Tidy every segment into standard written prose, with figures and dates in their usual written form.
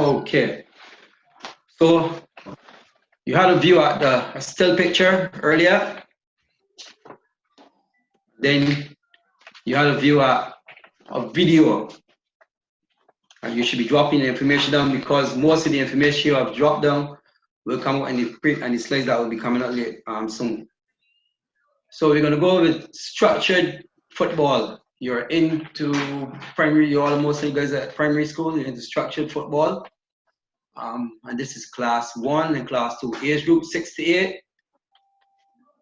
Okay, so you had a view at the still picture earlier, then you had a view at a video, and you should be dropping the information down because most of the information you have dropped down will come out in the print and the slides that will be coming out late, soon. So we're gonna go with structured football. You're into primary, you all most of you guys at primary school, you're into structured football. And this is class 1 and class 2, age group 6 to 8.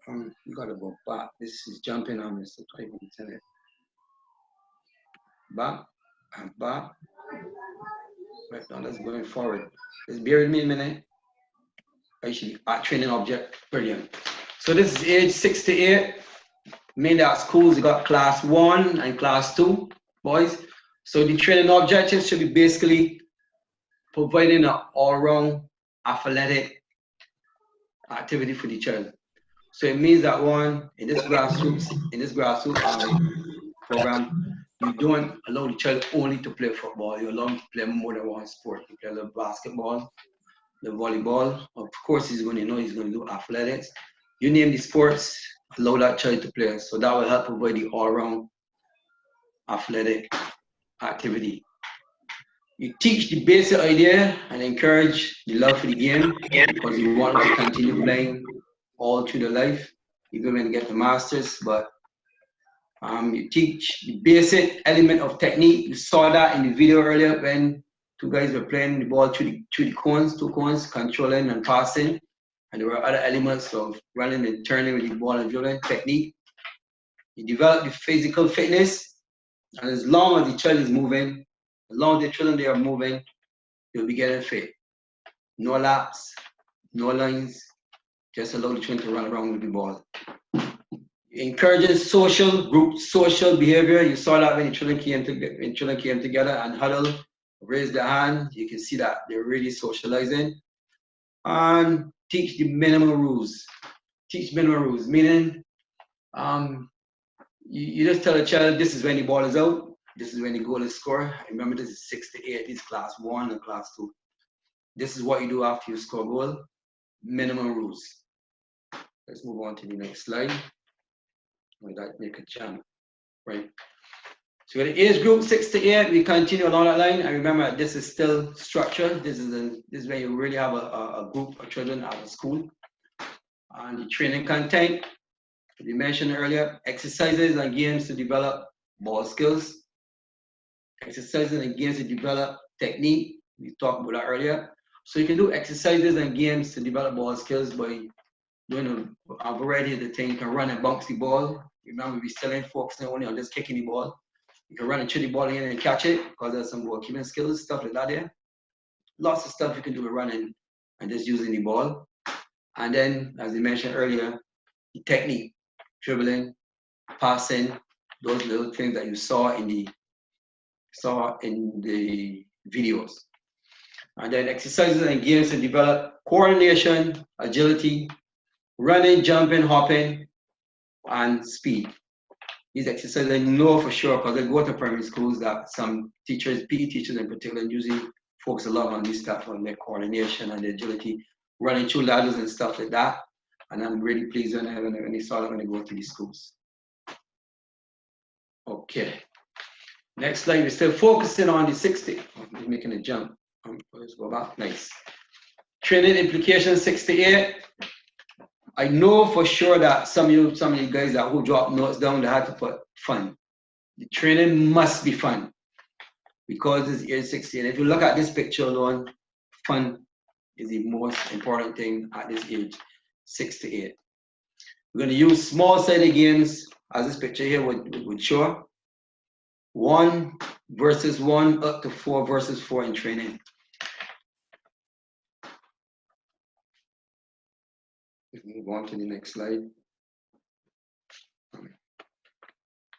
You gotta go back. This is jumping on me, so try to tell it. Back and back. Right now, let's going forward. Just bear with me a minute. I should be at training object. Brilliant. So this is age 6 to 8. Mainly at schools, you got class 1 and class 2, boys. So the training objectives should be basically providing an all-round athletic activity for the child. So it means that one, in this grassroots program, you don't allow the child only to play football. You allow him to play more than one sport. You play the basketball, the volleyball. Of course, he's going to know he's going to do athletics. You name the sports, allow that child to play. So that will help provide the all-round athletic activity. You teach the basic idea and encourage the love for the game because you want them to continue playing all through their life, even when they get the masters. But you teach the basic element of technique. You saw that in the video earlier when two guys were playing the ball through the cones, 2 cones, controlling and passing. And there were other elements of running and turning with the ball and dribbling technique. You develop the physical fitness, and as long as the child is moving, as long as the children they are moving, they'll be getting fit. No laps, no lines, just allow the children to run around with the ball. Encouraging social behavior. You saw that when the children came together and huddle, raise their hand. You can see that they're really socializing. And teach the minimum rules. Teach minimum rules, meaning you just tell a child this is when the ball is out, this is when the goal is scored. Remember, this is 6 to 8, this is class 1 and class 2. This is what you do after you score a goal. Minimum rules. Let's move on to the next slide. That make a jump, right? So the age group 6 to 8, we continue along that line. And remember, this is still structured. This is where you really have a group of children at a school. And the training content, we mentioned earlier, exercises and games to develop ball skills. Exercises and games to develop technique. We talked about that earlier. So you can do exercises and games to develop ball skills by doing a variety of the things. You can run and bounce the ball. Remember, we're still focusing only on just kicking the ball. You can run and chip the ball in and catch it because there's some goalkeeping skills, stuff like that there. Lots of stuff you can do with running and just using the ball. And then, as we mentioned earlier, the technique, dribbling, passing, those little things that you saw in the videos. And then exercises and games to develop coordination, agility, running, jumping, hopping, and speed. These exercises I know for sure because I go to primary schools that some teachers, PE teachers in particular, usually focus a lot on this stuff, on their coordination and their agility, running through ladders and stuff like that. And I'm really pleased when they saw that when they go to these schools. Okay. Next slide, we're still focusing on the 60. I'm making a jump. Let's go back. Nice. Training implication 6 to 8. I know for sure that some of you guys that who dropped notes down, they had to put fun. The training must be fun because it's age 16. If you look at this picture alone, fun is the most important thing at this age, 6 to 8. We're going to use small-sided games, as this picture here would show. 1 versus 1 up to 4 versus 4 in training. Move on to the next slide.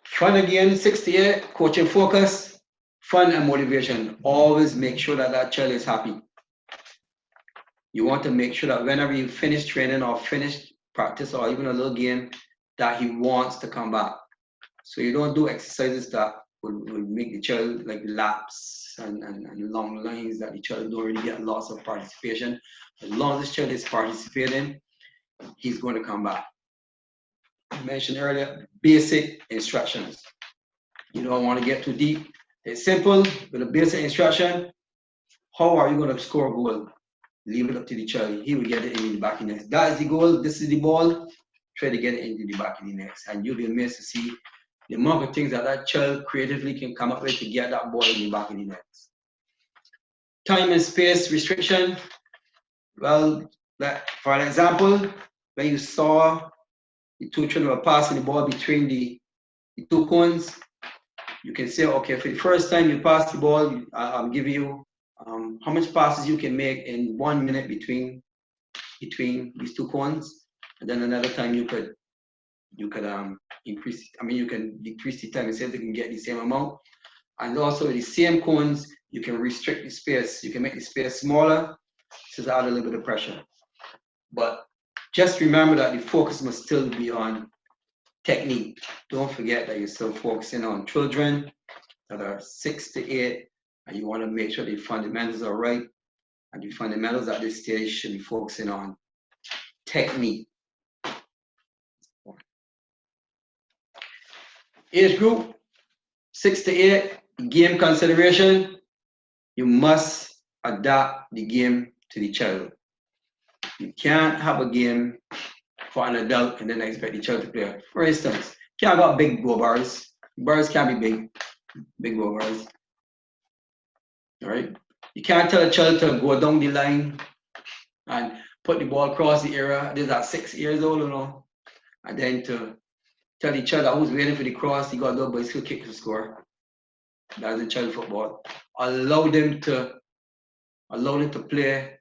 Fun again, 68, coaching focus, fun and motivation. Always make sure that that child is happy. You want to make sure that whenever you finish training or finish practice or even a little game, that he wants to come back. So you don't do exercises that will make the child like laps, nets and long lines that the child don't really get lots of participation. As long as the child is participating, he's going to come back. I mentioned earlier, basic instructions. You don't want to get too deep. It's simple, with a basic instruction. How are you going to score a goal? Leave it up to the child. He will get it in the back of the net. That is the goal. This is the ball. Try to get it into the back of the net. And you'll be amazed to see the amount of things that child creatively can come up with to get that ball in the back of the net. Time and space restriction. Well, for an example, when you saw the two children were passing the ball between the two cones, you can say, okay, for the first time you pass the ball, I'm giving you how much passes you can make in 1 minute between these two cones, and then another time you could increase. I mean, you can decrease the time and say they can get the same amount. And also the same cones, you can restrict the space. You can make the space smaller to add a little bit of pressure. But just remember that the focus must still be on technique. Don't forget that you're still focusing on children that are 6 to 8, and you want to make sure the fundamentals are right. And the fundamentals at this stage should be focusing on technique. Age group, 6 to 8, game consideration. You must adapt the game to the child. You can't have a game for an adult and then expect the child to play. For instance, you can't have big go bars. Bars can't be big go bars. All right? You can't tell a child to go down the line and put the ball across the area. This is at 6 years old, you know. And then to tell the child that who's waiting for the cross, he got to do a bicycle kick to score. That's the child football. Allow them to play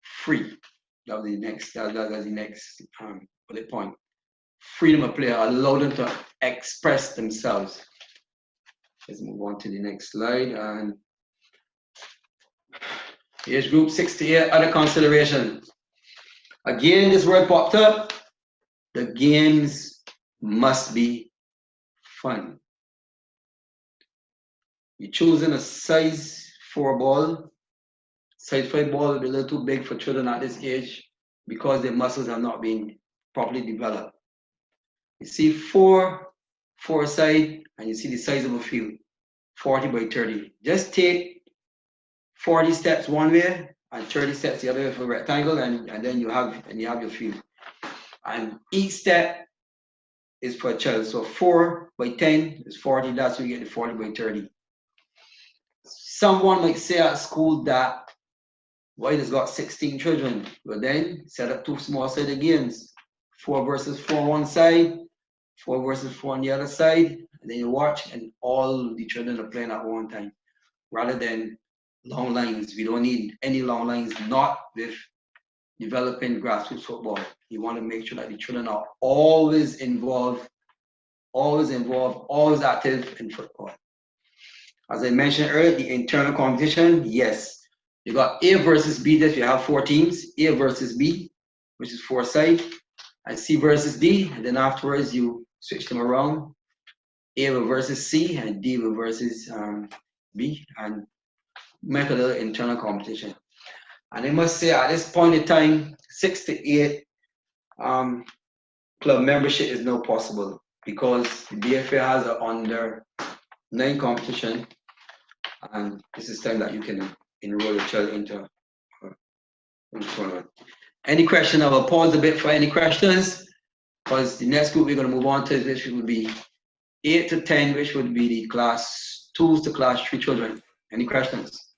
free. That's the next bullet point. Freedom of play. Allow them to express themselves. Let's move on to the next slide. And age group 6 to 8, other considerations. Again, this word popped up. The games must be fun. You're choosing a size 4 ball. Size 5 ball will be a little too big for children at this age because their muscles have not been properly developed. You see 4 side, and you see the size of a field, 40 by 30. Just take 40 steps one way and 30 steps the other way for a rectangle, and then you have your field. And each step is for a child. So 4 by 10 is 40. That's where you get the 40 by 30. Someone might say at school that White has got 16 children. But then set up 2 small-sided games. 4 versus 4 on one side, 4 versus 4 on the other side. And then you watch, and all the children are playing at one time. Rather than long lines. We don't need any long lines, not with developing grassroots football. You want to make sure that the children are always involved, always active in football. As I mentioned earlier, the internal competition, yes. You got A versus B, that you have 4 teams, A versus B, which is 4 sides, and C versus D, and then afterwards you switch them around. A versus C, and D versus B, and make a little internal competition. And I must say, at this point in time, 6 to 8 club membership is now possible because the BFA has an under 9 competition, and this is time that you can enroll your child into tournament. Any question? I will pause a bit for any questions, because the next group we're going to move on to, which would be 8 to 10, which would be the class 2 to class 3 children. Any questions?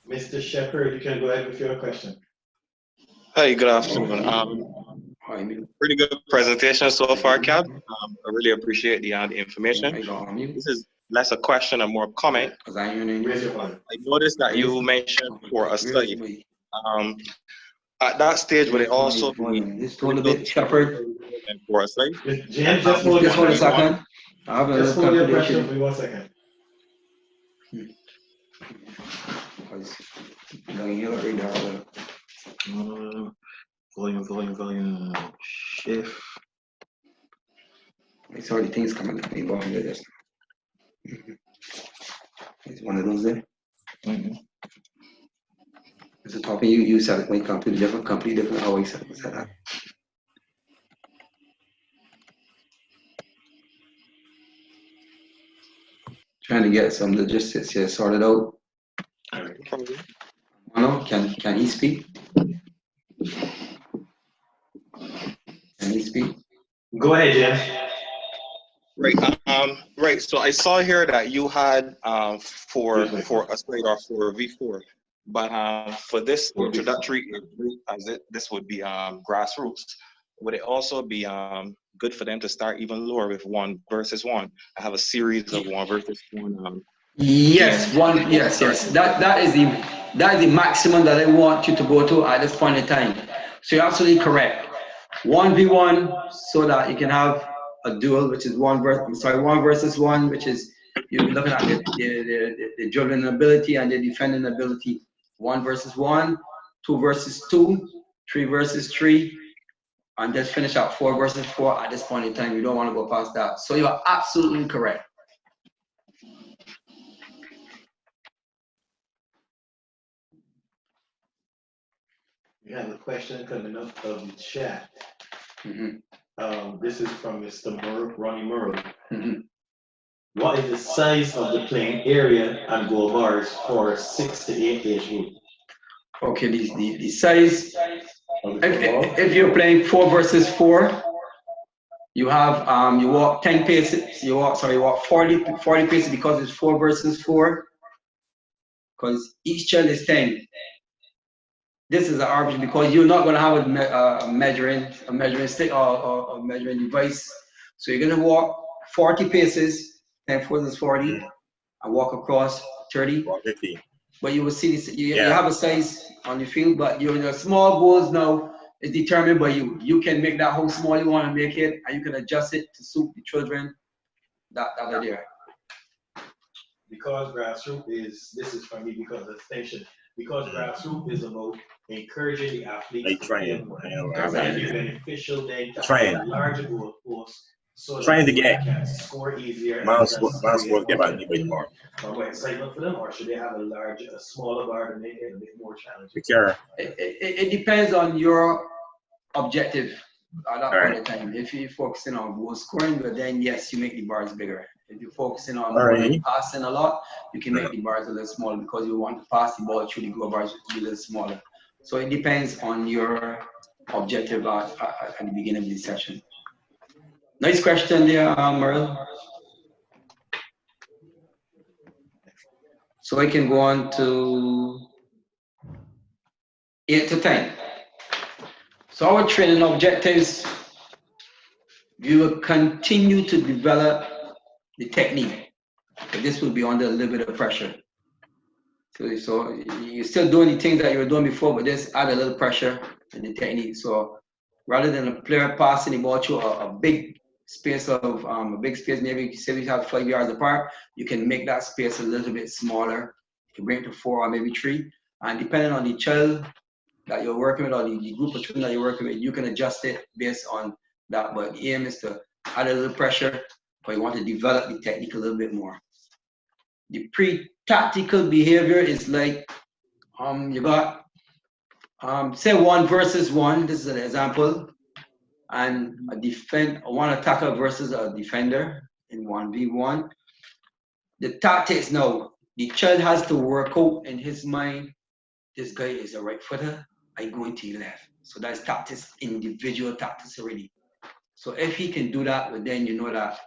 Mr. Shepherd, you can go ahead with your question. Hi, good afternoon. Pretty good presentation so far, Cap. I really appreciate the information. This is less a question and more a comment. I noticed that you mentioned for a study. At that stage, would it also be just hold a bit, Shepherd, and for a study? James, just hold just 1 second. I have a just hold your question calculation. for 1 second. Volume, shift. It's already things coming up involved with this. It's one of those there. It's a topic you set up when you come to different company, different how you set up. Trying to get some logistics here sorted out. Can he speak? Can he speak? Go ahead, Jim. Right. So I saw here that you had for a slide or for V4, but for this introductory, this would be grassroots. Would it also be good for them to start even lower with 1 versus 1? I have a series of 1 versus 1. Yes, yes. That is the maximum that I want you to go to at this point in time. So you're absolutely correct. 1v1, so that you can have a duel, which is 1 versus 1, which is you're looking at the dribbling ability and the defending ability. 1 versus 1, 2 versus 2, 3 versus 3, and just finish out 4 versus 4 at this point in time. You don't want to go past that. So you are absolutely correct. We have a question coming up of the chat. This is from Mr. Ronnie Murrow. What is the size of the playing area and goal bars for 6 to 8 age group? Okay, the size. If you're playing 4 versus 4, you have you walk 10 paces. You walk 40 paces because it's 4 versus 4. Because each child is 10. This is an average because you're not going to have a measuring stick or a measuring device. So you're going to walk 40 paces, 10 versus 40, and walk across 30. But you will see this, you have a size on the field, but your small goals now is determined by you. You can make that how small you want to make it, and you can adjust it to suit the children that are there. Because grassroots this is for me because of the station. Because grassroots is about encouraging the athletes to play more. It's beneficial then to have a larger goal post so that they can score easier. More excitement for them, or should they have a smaller bar to make it a bit more challenging? It depends on your objective at that point in time. If you're focusing on goal scoring, but then yes, you make the bars bigger. If you're focusing on passing a lot, you can make the bars a little smaller because you want to pass the ball through the goal bars a little smaller. So it depends on your objective at the beginning of the session. Nice question there, Merle. So I can go on to 8 to 10. So our training objectives, we will continue to develop the technique. But this will be under a little bit of pressure. So you're still doing the things that you were doing before, but just add a little pressure in the technique. So rather than a player passing the ball through a big space, maybe say we have 5 yards apart, you can make that space a little bit smaller. You can bring it to 4 or maybe 3. And depending on the child that you're working with or the group of children that you're working with, you can adjust it based on that. But the aim is to add a little pressure, but you want to develop the technique a little bit more. The pre-tactical behavior is like you got say 1 versus 1. This is an example, and one attacker versus a defender in 1v1. The tactics now, the child has to work out in his mind. This guy is a right footer. I go into the left. So that's tactics, individual tactics already. So if he can do that, but then you know that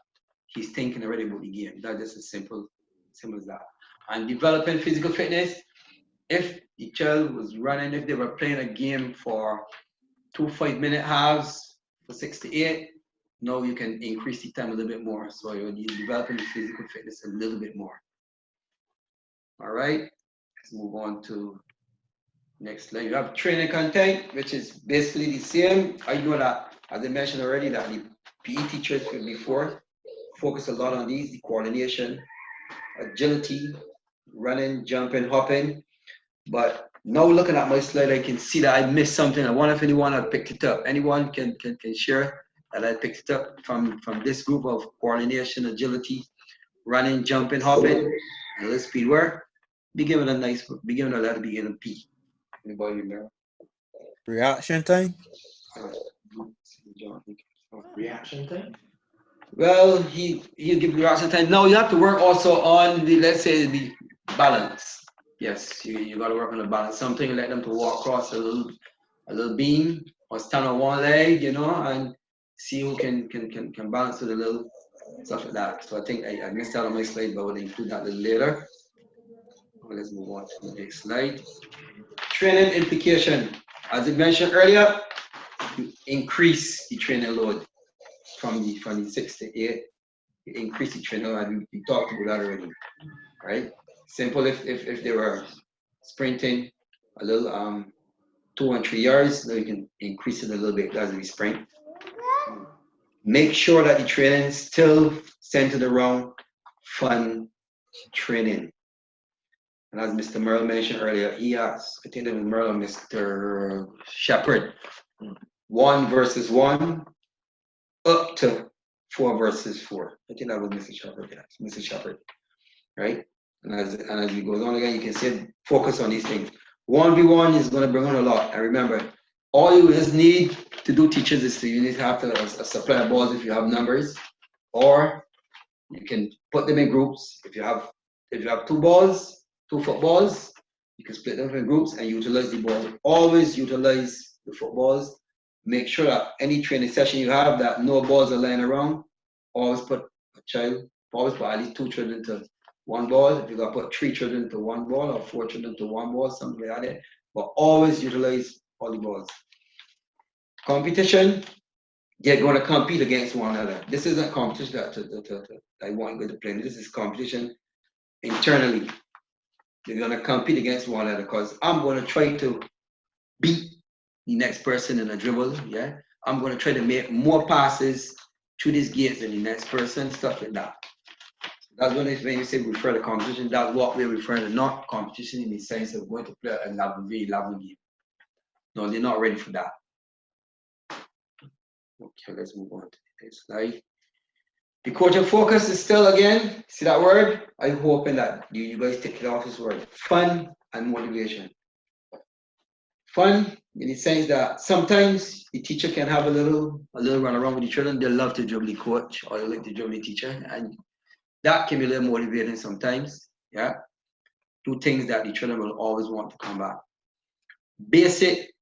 he's thinking already about the game. That's just as simple as that. And developing physical fitness, if the child was running, if they were playing a game for 2 5-minute halves for 6 to 8, now you can increase the time a little bit more. So you're developing the physical fitness a little bit more. All right, let's move on to next slide. You have training content, which is basically the same. I know that, as I mentioned already, that the PE teachers before focus a lot on these, the coordination, agility, running, jumping, hopping. But now looking at my slide, I can see that I missed something. I wonder if anyone had picked it up. Anyone can share that I picked it up from this group of coordination, agility, running, jumping, hopping, and a little speed work. Be given a letter beginning P. Anybody know? Reaction time? Reaction time? Well, he'll give you reaction time. No, you have to work also on the, let's say, the balance. Yes, you got to work on the balance. Something let them to walk across a little beam or stand on one leg, you know, and see who can balance with a little stuff like that. So I think I missed out on my slide, but I will include that a little later. Let's move on to the next slide. Training implication. As I mentioned earlier, you increase the training load from the 6 to 8. You increase the training load. We talked about that already, right? Simple. If they were sprinting a little 2 and 3 yards, now you can increase it a little bit as we sprint. Make sure that the training is still centered around fun training. And as Mr. Merle mentioned earlier, he asked, I think that was Merle and Mr. Shepard, 1 versus 1 up to 4 versus 4. I think that was Mr. Shepard, yes, Mr. Shepard, right? And as he goes on again, you can see focus on these things. 1v1 is going to bring on a lot. And remember, all you just need to do, teachers, is you need to have a supply of balls if you have numbers, or you can put them in groups. If you have 2 balls, 2 footballs, you can split them in groups and utilize the balls. Always utilize the footballs. Make sure that any training session you have that no balls are lying around, always put at least 2 children to 1 ball. If you got to put 3 children to 1 ball or 4 children to 1 ball, something like that. But always utilize all the balls. Competition, they're going to compete against one another. This isn't competition that I want you to play. This is competition internally. They're going to compete against one another because I'm going to try to beat the next person in a dribble. Yeah, I'm going to try to make more passes through these gates than the next person, stuff like that. That's when you say we refer to competition. That's what we're referring to, not competition in the sense of going to play a level game. No, they're not ready for that. Okay, let's move on to the next slide. The coaching focus is still, again, see that word? I'm hoping that you guys take it off this word. Fun and motivation. Fun in the sense that sometimes the teacher can have a little run around with the children. They love to dribble the coach or they like to dribble the teacher. And that can be a little motivating sometimes. Yeah. Do things that the children will always want to come back. Basic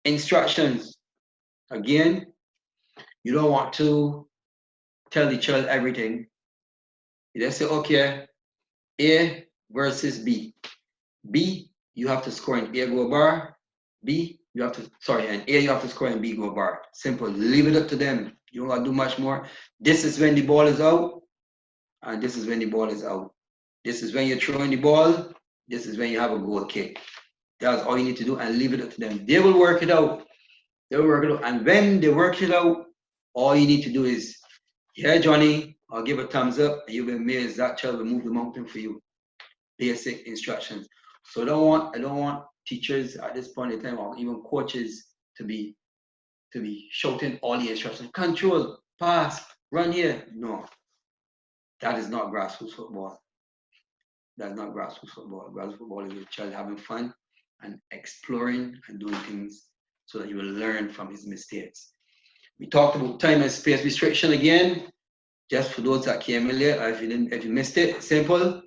instructions. Again, you don't want to tell the child everything. You just say, okay, A versus B. B, you have to score in A go bar. B, and A you have to score in B go bar. Simple. Leave it up to them. You don't got to do much more. This is when the ball is out, and this is when the ball is out. This is when you're throwing the ball. This is when you have a goal kick. That's all you need to do, and leave it up to them. They will work it out. And when they work it out, all you need to do is, yeah, Johnny, I'll give a thumbs up, and you'll be amazed that child will move the mountain for you. Basic instructions. So I don't want teachers at this point in time, or even coaches, to be shouting all the instructions. Control, pass, run here. No, that is not grassroots football. That's not grassroots football. Grassroots football is a child having fun and exploring and doing things so that you will learn from his mistakes. We talked about time and space restriction again. Just for those that came in late, if you missed it, simple.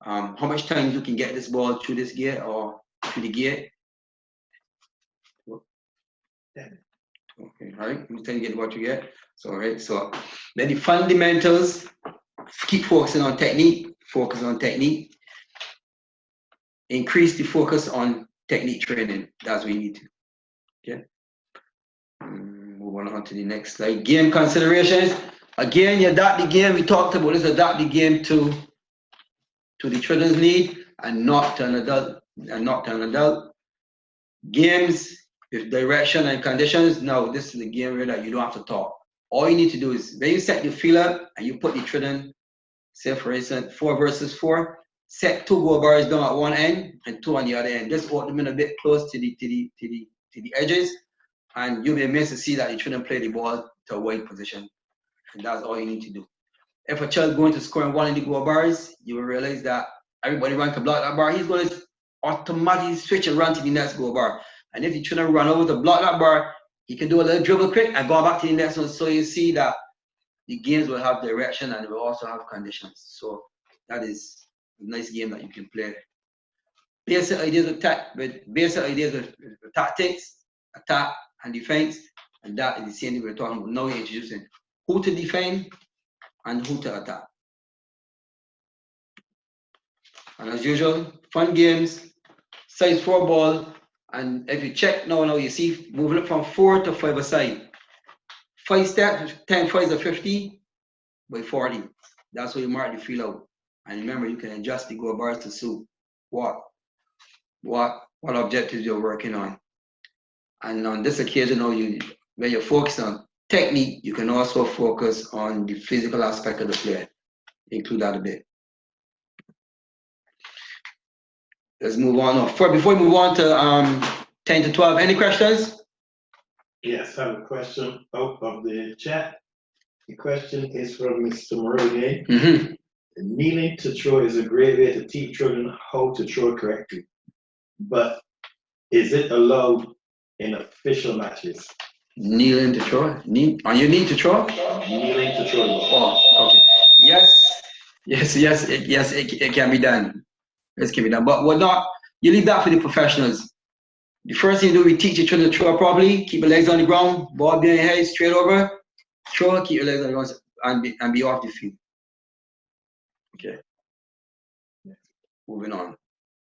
How much time you can get this ball through this gate or through the gate? 10. Okay, all right. How much time you get what you get? So, all right. So then the fundamentals. Keep focusing on technique. Focus on technique. Increase the focus on technique training. That's what you need to. Okay. Move on to the next slide. Game considerations. Again, you adapt the game. We talked about this. Adapt the game to the children's need and not to an adult. Games with direction and conditions. Now, this is a game where that you don't have to talk. All you need to do is when you set the field up and you put the children, say for instance, 4 versus 4, set 2 goal bars down at one end and 2 on the other end. Just walk them in a bit close to the edges. And you'll be amazed to see that you shouldn't play the ball to a wide position. And that's all you need to do. If a child going to score and wanting to go bars, you will realize that everybody run to block that bar. He's going to automatically switch and run to the next goal bar. And if you try to run over to block that bar, he can do a little dribble quick and go back to the next one. So you see that the games will have direction and will also have conditions. So that is a nice game that you can play. Basic ideas with tactics, attack and defense, and that is the same thing we're talking about. Now we're introducing who to defend and who to attack. And as usual, fun games, size 4 ball, and if you check now you see moving it from 4 to 5 aside. 5 steps, 10 5s are 50 by 40. That's what you mark the field out. And remember, you can adjust the goal bars to suit what objectives you're working on. And on this occasion, when you're focused on technique, you can also focus on the physical aspect of the play. Include that a bit. Let's move on. Before we move on to 10 to 12, any questions? Yes, I have a question out of the chat. The question is from Mr. Moronier. Mm-hmm. Kneeling to throw is a great way to teach children how to throw correctly. But is it allowed in official matches? Kneeling to throw? On your knee to throw? Kneeling to throw. Oh, okay. Yes, it can be done. It can be done. But we're not, you leave that for the professionals. The first thing you do, we teach your children to throw properly, keep your legs on the ground, ball behind your head, straight over, throw, keep your legs on the ground, and be off the field. Okay. Moving on.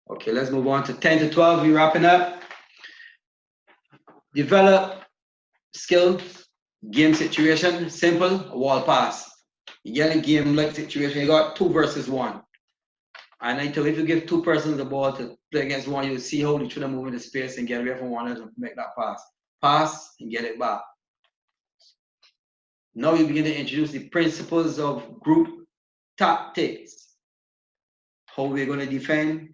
Okay, let's move on to 10 to 12. We're wrapping up. Develop skill, game situation, simple, a wall pass. You get a game-like situation, you got 2 versus 1. And I tell you, if you give 2 persons the ball to play against one, you'll see how they try to move into space and get away from one another and make that pass. Pass and get it back. Now you begin to introduce the principles of group tactics. How we're going to defend,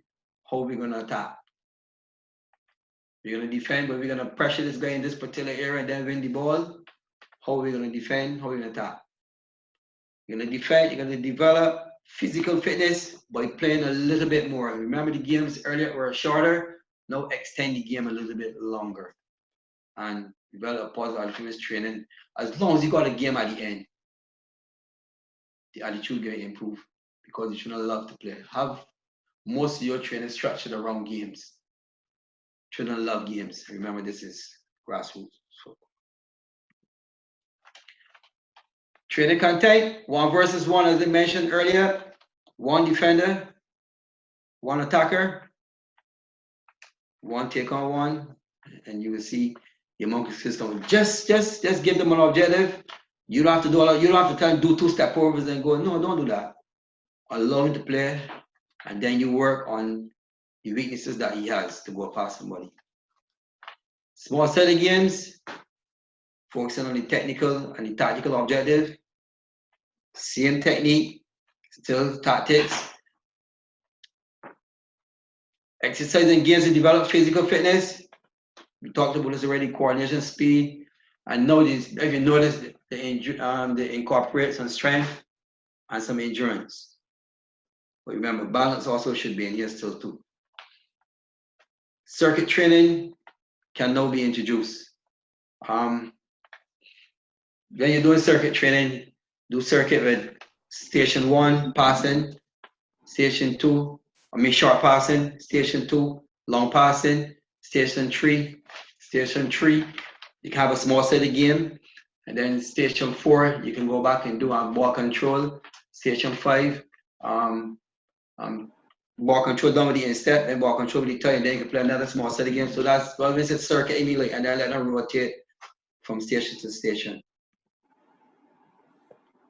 how we're going to attack. We're going to defend, but we're going to pressure this guy in this particular area and then win the ball. How we're going to defend, how we're going to attack. You're going to defend, you're going to develop physical fitness by playing a little bit more. Remember the games earlier were shorter, now extend the game a little bit longer. And develop positive altitude training. As long as you got a game at the end, the attitude will improve because you shouldn't love to play. Have most of your training structured around games. Shouldn't love games. Remember, this is grassroots. So. Training content, 1 versus 1, as I mentioned earlier. 1 defender, 1 attacker, 1 take on 1, and you will see the monkey system. Just give them an objective. You don't have to do you don't have to try and do 2 step overs and go. No, don't do that. Allow him to play, and then you work on the weaknesses that he has to go past somebody. Small set of games, focusing on the technical and the tactical objective. Same technique, still tactics. Exercising games to develop physical fitness. We talked about this already, coordination, speed. And notice, if you notice, they incorporate some strength and some endurance. But remember, balance also should be in here still too. Circuit training can now be introduced. When you're doing circuit training, do circuit with station 1, passing, station 2, short passing, station 2, long passing, station 3, you can have a small set of game, and then station 4, you can go back and do ball control, station 5, ball control done with the instep, and ball control with the tie, and then you can play another small set of games. So that's what we said circuit immediately, and then let them rotate from station to station.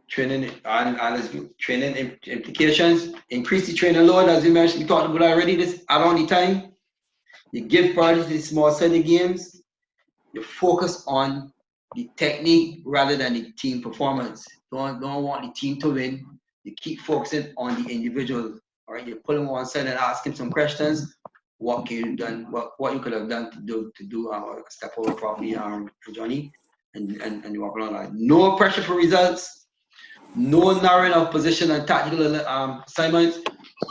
Training and training implications, increase the training load, as we mentioned, we talked about already, this around the time. You give priority to the small set of games. You focus on the technique rather than the team performance. Don't want the team to win. You keep focusing on the individual. All right, you pull him on side and ask him some questions. what you done, what you could have done to do step over properly, Johnny, and you walk along like no pressure for results, no narrowing of position and tactical assignments.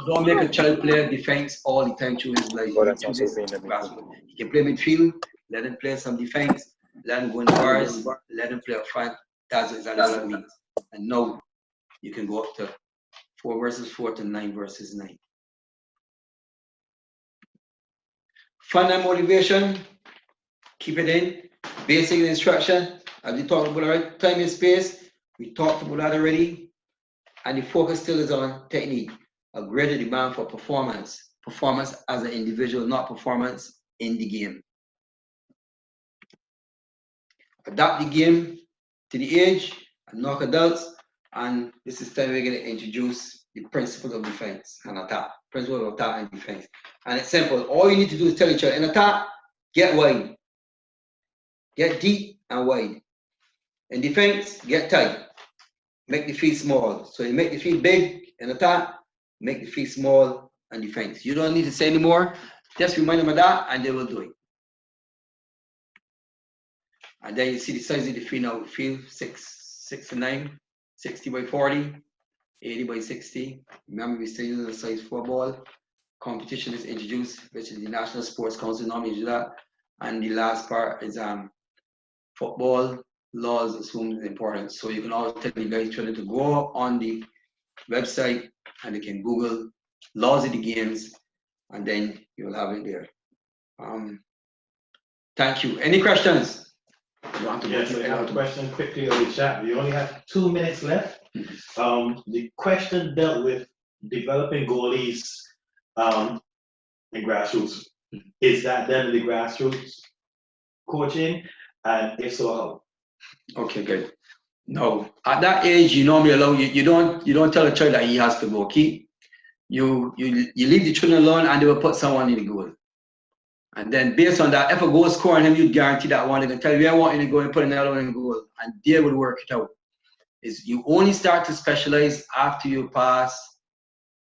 Don't make a child play defense all the time through his life. He can play midfield, let him play some defense, let him go in the bars, let him play up front. That's exactly what it means. And now you can go up to 4 versus 4 to 9 versus 9. Fun and motivation, keep it in. Basic instruction, as we talked about already, time and space, we talked about that already. And the focus still is on technique. A greater demand for performance. Performance as an individual, not performance in the game. Adapt the game to the age and knock adults. And this is time we're going to introduce the principles of defense and attack. Principles of attack and defense. And it's simple. All you need to do is tell each other, in attack, get wide. Get deep and wide. In defense, get tight. Make the field small. So you make the field big in attack, make the field small and defense. You don't need to say anymore. Just remind them of that and they will do it. And then you see the size of the field now. Field 6 to 9, 60 by 40, 80 by 60. Remember, we're still using the size 4 ball. Competition is introduced, which is the National Sports Council normally do that. And the last part is football laws assume is important. So you can always tell you guys to go on the website and they can Google laws of the games and then you'll have it there. Thank you. Any questions? Yes, I have a question quickly on the chat. We only have 2 minutes left. The question dealt with developing goalies in grassroots. Is that done in the grassroots coaching? And if so, how? Okay, good. No, at that age, you normally allow you don't tell a child that he has to go keep. You leave the children alone and they will put someone in the goal. And then based on that, if a goal scoring him, you guarantee that one. They can tell you, I want you to go and put another one in goal. And they will work it out. Is you only start to specialize after you pass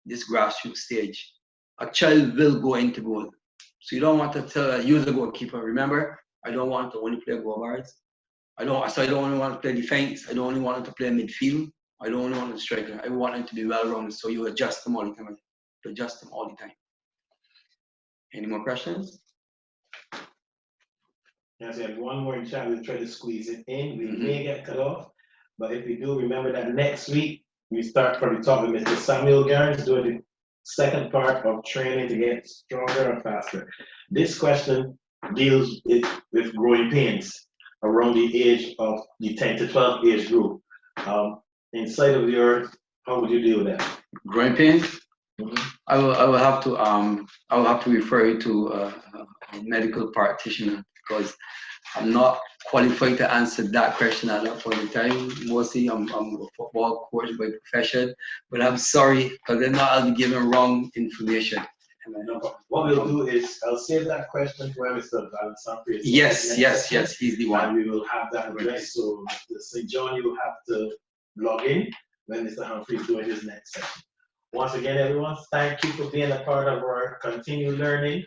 this grassroots stage. A child will go into goal. So you don't want to tell a user goalkeeper, remember, I don't want to only play goal bars. I don't only want to play defense. I don't only want to play midfield. I don't only want to striker. I want them to be well-rounded. So you adjust them all the time. Any more questions? Yes, we have one more in chat. We'll try to squeeze it in. We may get cut off, but if we do, remember that next week we start probably talking with Mr. Samuel Garnes doing the second part of training to get stronger and faster. This question deals with growing pains around the age of the 10 to 12 age group. Inside of the earth, how would you deal with that? Growing pains? I will have to refer you to a medical practitioner because I'm not qualified to answer that question at that point in time. Mostly I'm a football coach by profession, but I'm sorry because then I'll be giving wrong information. What we'll do is I'll save that question for Mr. Valentine. Yes, he's the one. And we will have that addressed. So St. John, you will have to log in when Mr. Humphrey is doing his next session. Once again, everyone, thank you for being a part of our continued learning.